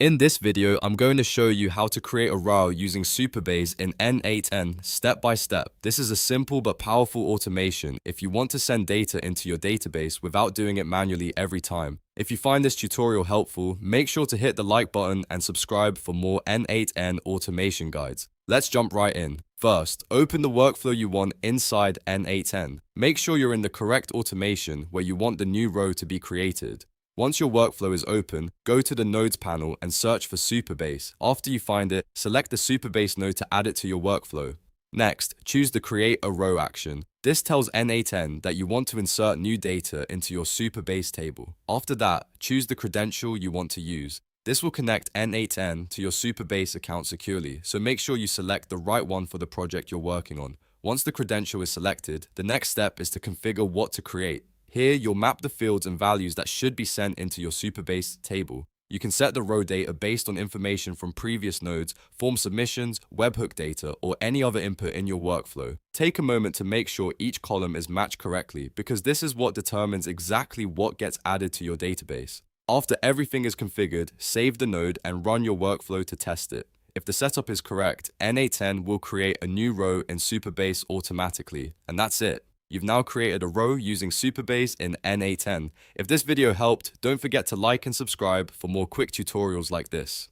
In this video, I'm going to show you how to create a row using Supabase in N8n step by step. This is a simple but powerful automation if you want to send data into your database without doing it manually every time. If you find this tutorial helpful, make sure to hit the like button and subscribe for more N8n automation guides. Let's jump right in. First, open the workflow you want inside N8n. Make sure you're in the correct automation where you want the new row to be created. Once your workflow is open, go to the Nodes panel and search for Supabase. After you find it, select the Supabase node to add it to your workflow. Next, choose the Create a Row action. This tells N8n that you want to insert new data into your Supabase table. After that, choose the credential you want to use. This will connect N8n to your Supabase account securely, so make sure you select the right one for the project you're working on. Once the credential is selected, the next step is to configure what to create. Here, you'll map the fields and values that should be sent into your Supabase table. You can set the row data based on information from previous nodes, form submissions, webhook data, or any other input in your workflow. Take a moment to make sure each column is matched correctly, because this is what determines exactly what gets added to your database. After everything is configured, save the node and run your workflow to test it. If the setup is correct, N8n will create a new row in Supabase automatically, and that's it. You've now created a row using Supabase in N8n. If this video helped, don't forget to like and subscribe for more quick tutorials like this.